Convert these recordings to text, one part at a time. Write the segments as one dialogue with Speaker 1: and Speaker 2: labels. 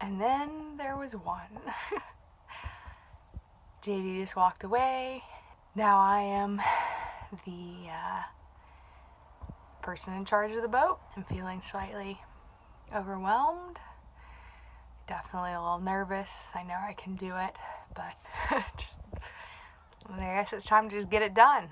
Speaker 1: And then there was one. JD just walked away. Now I am the person in charge of the boat. I'm feeling slightly overwhelmed. Definitely a little nervous. I know I can do it, but I guess it's time to just get it done.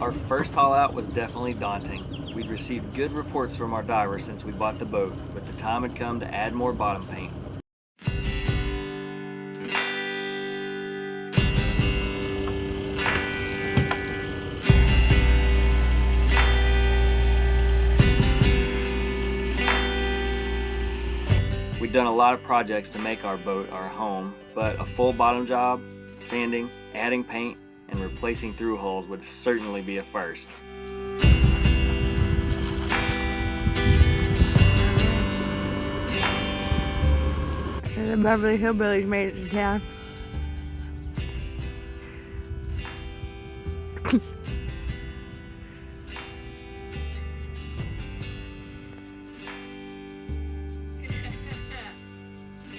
Speaker 2: Our first haul out was definitely daunting. We'd received good reports from our diver since we bought the boat, but the time had come to add more bottom paint. We'd done a lot of projects to make our boat our home, but a full bottom job, sanding, adding paint, and replacing through holes would certainly be a first.
Speaker 1: So the Beverly Hillbillies made it to town.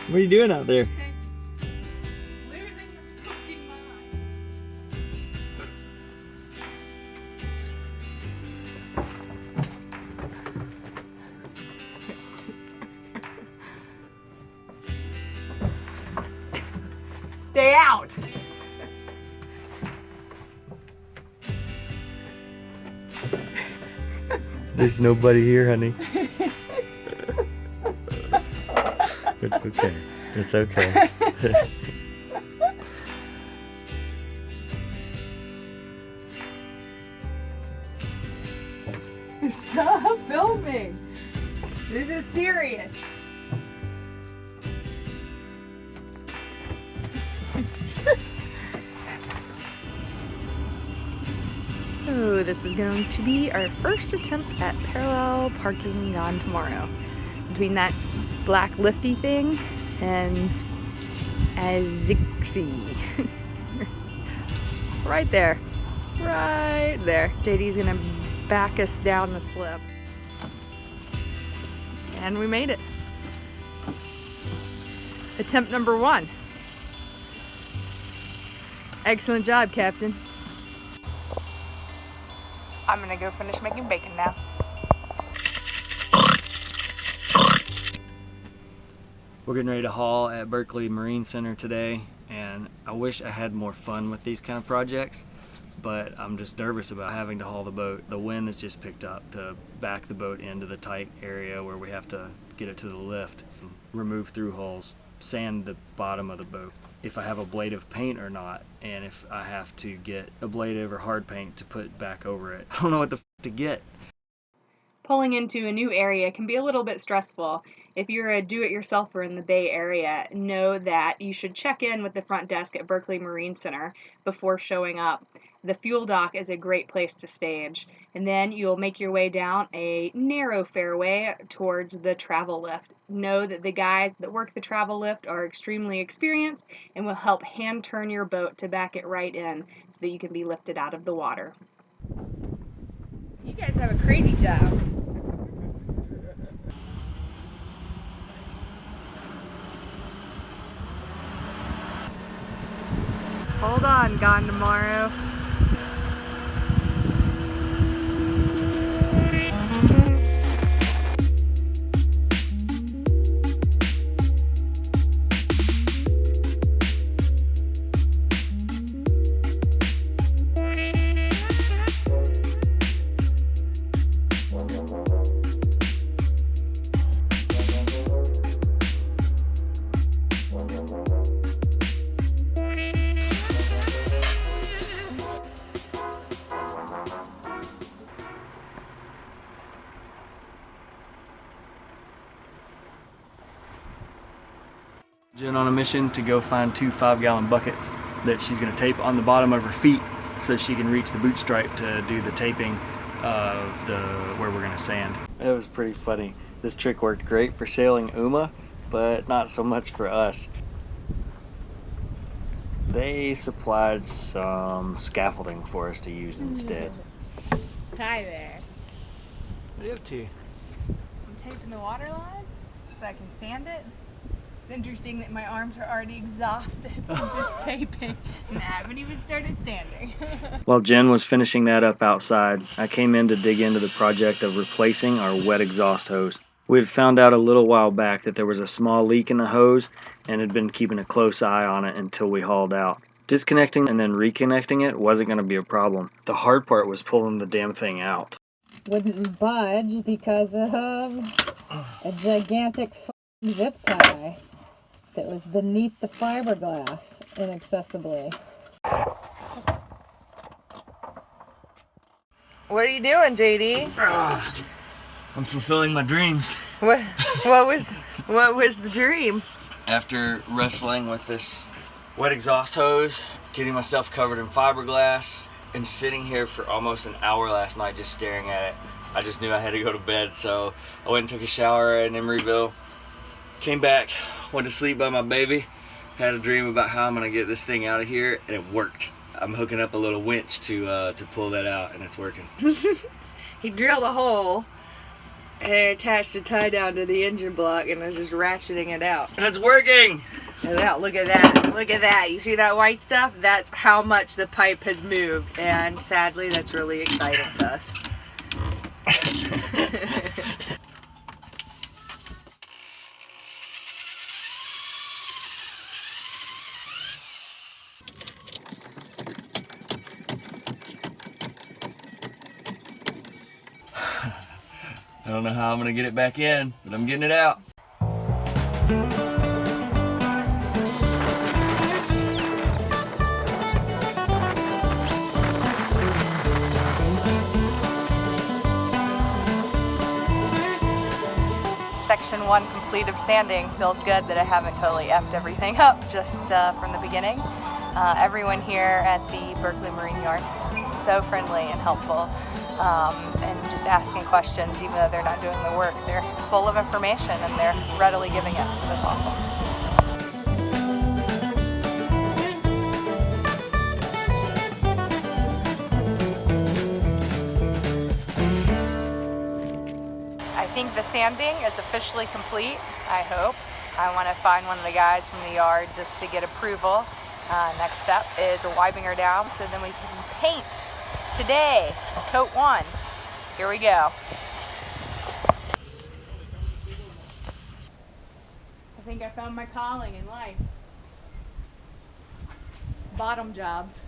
Speaker 2: What are you doing out there?
Speaker 1: Losing the fucking mind. Stay out.
Speaker 2: There's nobody here, honey. It's okay. It's okay.
Speaker 1: Stop filming. This is serious. So this is going to be our first attempt at parallel parking on tomorrow. Between that black lifty thing and Azixi. Right there. Right there. JD's gonna back us down the slip. And we made it. Attempt number 1. Excellent job, Captain. I'm gonna go finish making bacon now.
Speaker 2: We're getting ready to haul at Berkeley Marine Center today, and I wish I had more fun with these kind of projects, but I'm just nervous about having to haul the boat. The wind has just picked up to back the boat into the tight area where we have to get it to the lift, remove through holes, sand the bottom of the boat, if I have a blade of paint or not, and if I have to get ablative or hard paint to put back over it. I don't know what the f to get.
Speaker 1: Pulling into a new area can be a little bit stressful. If you're a do-it-yourselfer in the Bay Area, know that you should check in with the front desk at Berkeley Marine Center before showing up. The fuel dock is a great place to stage, and then you'll make your way down a narrow fairway towards the travel lift. Know that the guys that work the travel lift are extremely experienced and will help hand turn your boat to back it right in so that you can be lifted out of the water. You guys have a crazy job. Hold on, gone tomorrow.
Speaker 2: mission to go find 2 5-gallon buckets that she's going to tape on the bottom of her feet so she can reach the boot stripe to do the taping of where we're going to sand. It was pretty funny. This trick worked great for sailing Uma, but not so much for us. They supplied some scaffolding for us to use instead.
Speaker 1: Hi there.
Speaker 2: What are you up to?
Speaker 1: I'm taping the water line so I can sand it. It's interesting that my arms are already exhausted from just taping, and I haven't even started sanding.
Speaker 2: While Jen was finishing that up outside, I came in to dig into the project of replacing our wet exhaust hose. We had found out a little while back that there was a small leak in the hose and had been keeping a close eye on it until we hauled out. Disconnecting and then reconnecting it wasn't going to be a problem. The hard part was pulling the damn thing out.
Speaker 3: Wouldn't budge because of a gigantic zip tie that was beneath the fiberglass inaccessibly.
Speaker 1: What are you doing, JD?
Speaker 2: I'm fulfilling my dreams.
Speaker 1: What was the dream?
Speaker 2: After wrestling with this wet exhaust hose, getting myself covered in fiberglass, and sitting here for almost an hour last night just staring at it, I just knew I had to go to bed, so I went and took a shower in Emeryville, came back, went to sleep by my baby, had a dream about how I'm gonna get this thing out of here, and it worked. I'm hooking up a little winch to pull that out, and it's working.
Speaker 1: He drilled a hole and attached a tie down to the engine block and was just ratcheting it out.
Speaker 2: And it's working!
Speaker 1: Yeah, look at that. Look at that. You see that white stuff? That's how much the pipe has moved. And sadly, that's really exciting to us.
Speaker 2: I don't know how I'm gonna get it back in, but I'm getting it out.
Speaker 1: Section 1 complete of sanding. Feels good that I haven't totally effed everything up just from the beginning. Everyone here at the Berkeley Marine Yard is so friendly and helpful. And just asking questions even though they're not doing the work. They're full of information and they're readily giving it, so that's awesome. I think the sanding is officially complete, I hope. I want to find one of the guys from the yard just to get approval. Next step is wiping her down so then we can paint today, coat 1. Here we go. I think I found my calling in life. Bottom jobs.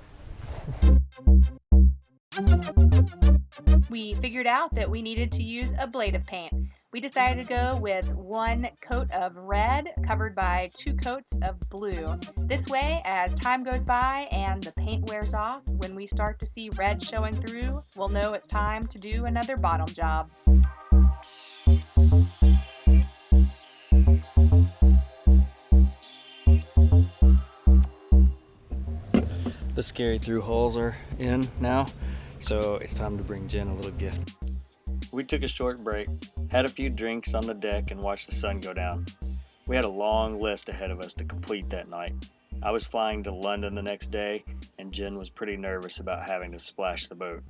Speaker 1: We figured out that we needed to use a blade of paint. We decided to go with 1 coat of red covered by 2 coats of blue. This way, as time goes by and the paint wears off, when we start to see red showing through, we'll know it's time to do another bottom job.
Speaker 2: The scary through holes are in now, so it's time to bring Jen a little gift. We took a short break, had a few drinks on the deck, and watched the sun go down. We had a long list ahead of us to complete that night. I was flying to London the next day, and Jen was pretty nervous about having to splash the boat.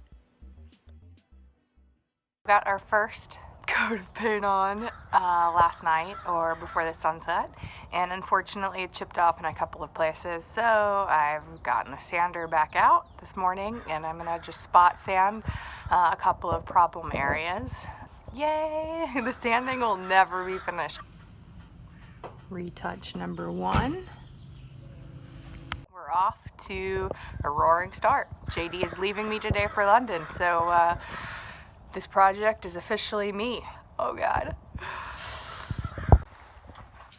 Speaker 1: Got our first coat of paint on last night or before the sunset, and unfortunately it chipped off in a couple of places, so I've gotten the sander back out this morning and I'm gonna just spot sand a couple of problem areas. Yay! The sanding will never be finished. Retouch number 1. We're off to a roaring start. JD is leaving me today for London, so this project is officially me. Oh God.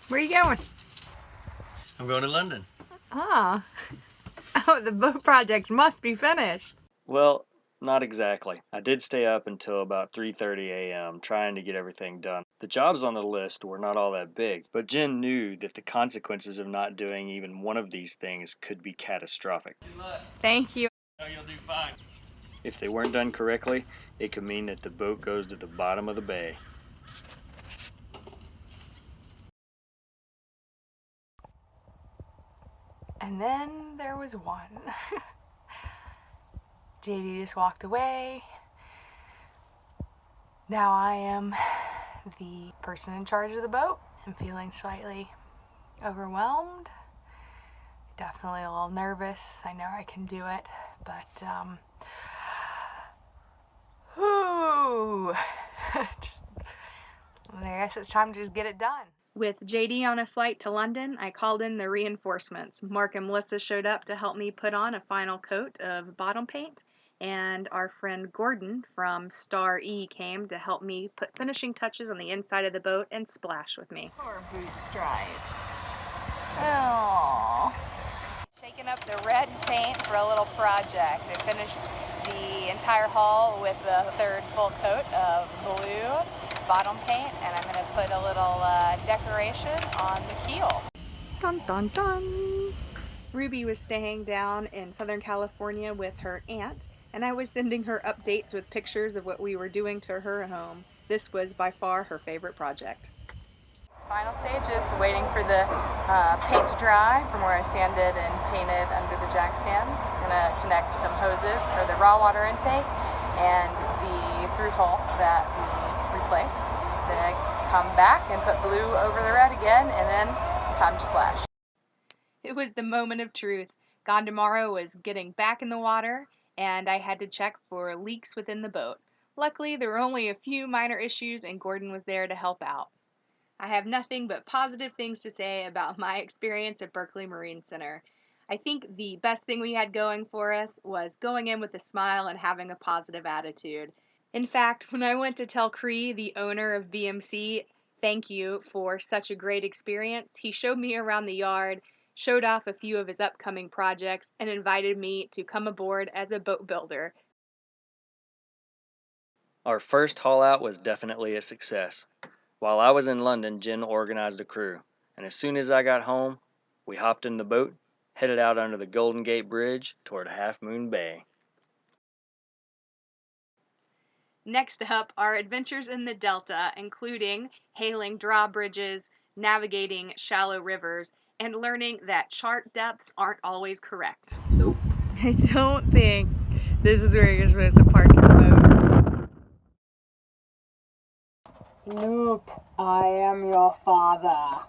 Speaker 1: Where are you going?
Speaker 2: I'm going to London.
Speaker 1: Ah. Oh, the boat project must be finished.
Speaker 2: Well, Not exactly. I did stay up until about 3:30 a.m. trying to get everything done. The jobs on the list were not all that big, but Jen knew that the consequences of not doing even one of these things could be catastrophic.
Speaker 1: Good luck. Thank you.
Speaker 2: Oh, you'll do fine. If they weren't done correctly, it could mean that the boat goes to the bottom of the bay.
Speaker 1: And then there was one. JD just walked away. Now I am the person in charge of the boat. I'm feeling slightly overwhelmed. Definitely a little nervous. I know I can do it, but I guess it's time to just get it done. With JD on a flight to London, I called in the reinforcements. Mark and Melissa showed up to help me put on a final coat of bottom paint, and our friend Gordon from Star E came to help me put finishing touches on the inside of the boat and splash with me. Poor boot stripe. Oh. Shaking up the red paint for a little project. I finished the entire hull with the third full coat of blue bottom paint, and I'm going to put a little decoration on the keel. Dun dun dun! Ruby was staying down in Southern California with her aunt, and I was sending her updates with pictures of what we were doing to her home. This was by far her favorite project. Final stages, waiting for the paint to dry from where I sanded and painted under the jack stands. I'm going to connect some hoses for the raw water intake and the through hull that we replaced. Then I come back and put blue over the red again, and then time to splash. It was the moment of truth. Gondomaro was getting back in the water, and I had to check for leaks within the boat. Luckily, there were only a few minor issues, and Gordon was there to help out. I have nothing but positive things to say about my experience at Berkeley Marine Center. I think the best thing we had going for us was going in with a smile and having a positive attitude. In fact, when I went to tell Cree, the owner of BMC, thank you for such a great experience, he showed me around the yard, showed off a few of his upcoming projects, and invited me to come aboard as a boat builder.
Speaker 2: Our first haul out was definitely a success. While I was in London, Jen organized a crew, and as soon as I got home, we hopped in the boat, headed out under the Golden Gate Bridge toward Half Moon Bay.
Speaker 1: Next up are adventures in the Delta, including hailing drawbridges, navigating shallow rivers, and learning that chart depths aren't always correct.
Speaker 2: Nope.
Speaker 1: I don't think this is where you're supposed to park your boat.
Speaker 3: Nope, I am your father.